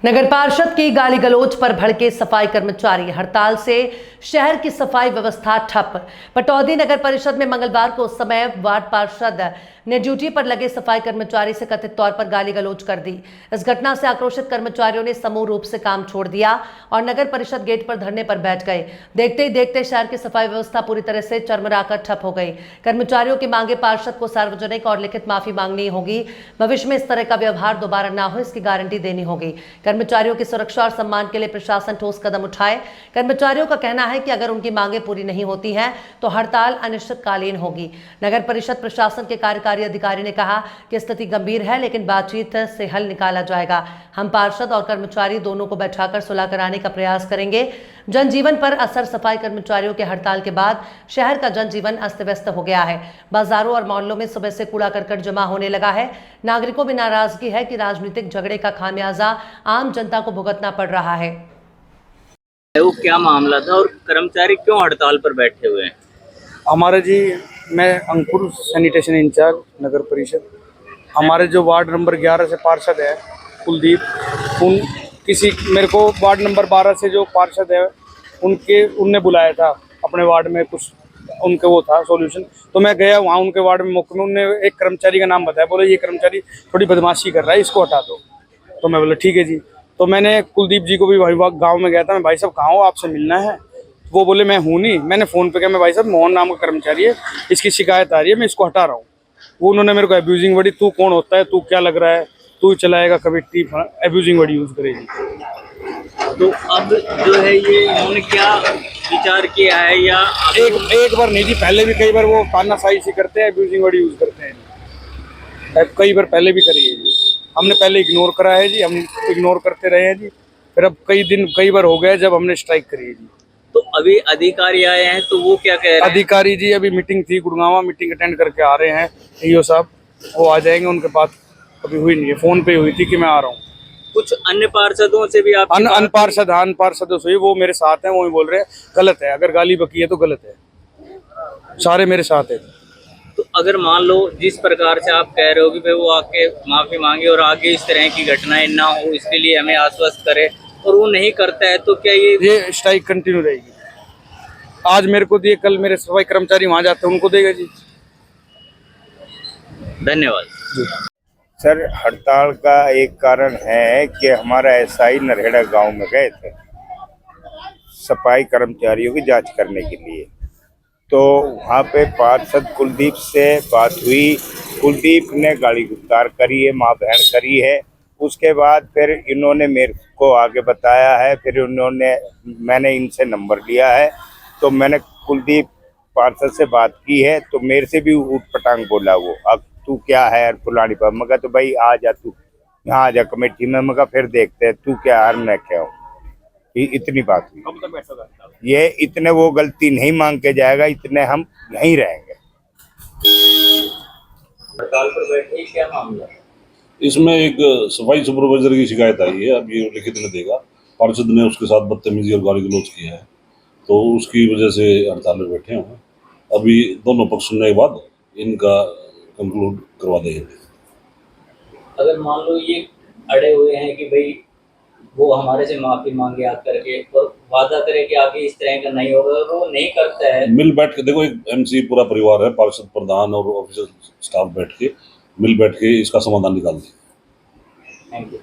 नगर पार्षद की गाली गलौज पर भड़के सफाई कर्मचारी। हड़ताल से शहर की सफाई व्यवस्था ठप। पटौदी नगर परिषद में मंगलवार को उस समय वार्ड पार्षद ने ड्यूटी पर लगे सफाई कर्मचारी से कथित तौर पर गाली गलौज कर दी। इस घटना से आक्रोशित कर्मचारियों ने समूह रूप से काम छोड़ दिया और नगर परिषद गेट पर धरने पर बैठ गए। देखते ही देखते शहर की सफाई व्यवस्था पूरी तरह से चरमराकर ठप हो गई। कर्मचारियों की मांगे पार्षद को सार्वजनिक और लिखित माफी मांगनी होगी। भविष्य में इस तरह का व्यवहार दोबारा न हो, इसकी गारंटी देनी होगी। कर्मचारियों की सुरक्षा और सम्मान के लिए प्रशासन ठोस कदम उठाए। कर्मचारियों का कहना है कि अगर उनकी मांगे पूरी नहीं होती हैं तो हड़ताल अनिश्चितकालीन होगी। नगर परिषद प्रशासन के कार्यकारी अधिकारी ने कहा कि स्थिति गंभीर है, लेकिन बातचीत से हल निकाला जाएगा। हम पार्षद और कर्मचारी दोनों को बैठाकर सुलह कराने का प्रयास करेंगे। जनजीवन पर असर। सफाई कर्मचारियों के हड़ताल के बाद शहर का जनजीवन अस्त व्यस्त हो गया है। बाजारों और मोहल्लों में सुबह से कूड़ा करकट जमा होने लगा है। नागरिकों में नाराजगी है कि राजनीतिक झगड़े का खामियाजा आम जनता को भुगतना पड़ रहा है। वो क्या मामला था और कर्मचारी क्यों हड़ताल पर बैठे हुए हैं? हमारे जी, मैं अंकुर, सैनिटेशन इंचार्ज नगर परिषद। हमारे जो वार्ड नंबर 11 से पार्षद है कुलदीप, मेरे को वार्ड नंबर 12 से जो पार्षद है उनने बुलाया था अपने वार्ड में, कुछ उनके वो था सॉल्यूशन। तो मैं गया वहाँ उनके वार्ड में, मौके में उनने एक कर्मचारी का नाम बताया, बोले ये कर्मचारी थोड़ी बदमाशी कर रहा है, इसको हटा दो। तो मैं बोला ठीक है जी। तो मैंने कुलदीप जी को भी भाई गाँव में गया था, मैं भाई साहब कहाँ हो, आपसे मिलना है। वो बोले मैं हूँ नहीं। मैंने फ़ोन पे कहा मैं भाई साहब मोहन नाम का कर्मचारी है, इसकी शिकायत आ रही है, मैं इसको हटा रहा हूँ। वो उन्होंने मेरे को एब्यूजिंग वर्ड, तू कौन होता है, तू क्या लग रहा है, तू चलाएगा कमेटी, एब्यूजिंग वर्ड यूज़ करेगी। तो अब जो है ये इन्होंने क्या विचार किया है या एक बार नहीं जी, पहले भी कई बार वो तानाशाही से करते हैं, एब्यूजिंग वर्ड यूज़ करते हैं। कई बार पहले भी करी है जी। हमने पहले इग्नोर करा है जी, हम इग्नोर करते रहे हैं जी। फिर अब कई बार हो गए जब हमने स्ट्राइक करी है जी। तो अभी अधिकारी आए हैं तो वो क्या कह रहे हैं? अधिकारी जी अभी मीटिंग थी गुड़गांव, मीटिंग अटेंड करके आ रहे हैं ईओ साहब, वो आ जाएंगे। उनके बात अभी हुई नहीं है, फोन पे हुई थी कि मैं आ रहा हूँ। कुछ अन्य पार्षदों से भी आप अन पार्षदों से वो मेरे साथ हैं, वो ही बोल रहे हैं गलत है, अगर गाली बकी है तो गलत है, सारे मेरे साथ है। तो अगर मान लो जिस प्रकार से आप कह रहे हो कि भाई वो आके माफी मांगे और आगे इस तरह की घटनाएं ना हो इसके लिए हमें आश्वस्त करे और वो नहीं करता है, तो क्या ये स्ट्राइक कंटिन्यू रहेगी? आज मेरे को दिए, कल मेरे सफाई कर्मचारी वहां जाते हैं उनको देगा जी। धन्यवाद। सर, हड़ताल का एक कारण है कि हमारा एसआई नरखेड़ा गांव में गए थे सफाई कर्मचारियों की जांच करने के लिए। तो वहाँ पे पार्षद कुलदीप से बात हुई, कुलदीप ने गाली गुफ्तार करी है, माँ बहन करी है। उसके बाद फिर इन्होंने मेरे को आगे बताया है, फिर मैंने इनसे नंबर लिया है। तो मैंने कुलदीप पार्षद से बात की है, तो मेरे से भी ऊट पटांग बोला वो, अब तू क्या है फुलानी पर। मगर तो भाई आ जा, तू यहाँ आ जा कमेटी में। मगर फिर देखते हैं तू क्या है मैं क्या हूँ। इतनी बात हुई। ये इतने वो गलती नहीं मांग के जाएगा, इतने हम यहीं रहेंगे। हड़ताल पर बैठे क्या मामला? इसमें एक सफाई सुपरवाइजर की शिकायत आई है, अब ये लिखित में देगा। पार्षद ने उसके साथ बदतमीजी और गाली गलौज किया है, तो उसकी वजह से हड़ताल में बैठे हैं। अभी दोनों पक्ष सुनने के बाद इनका कंक्लूड करवा देंगे। अगर मान लो ये अड़े हुए हैं कि भाई वो हमारे से माफी मांगे आकर के और वादा करे कि आगे इस तरह का नहीं होगा, और वो नहीं करता है, मिल बैठ के देखो, एक एमसी पूरा परिवार है, पार्षद, प्रधान और ऑफिसर स्टाफ बैठ के मिल बैठ के इसका समाधान निकाल दें। Thank you.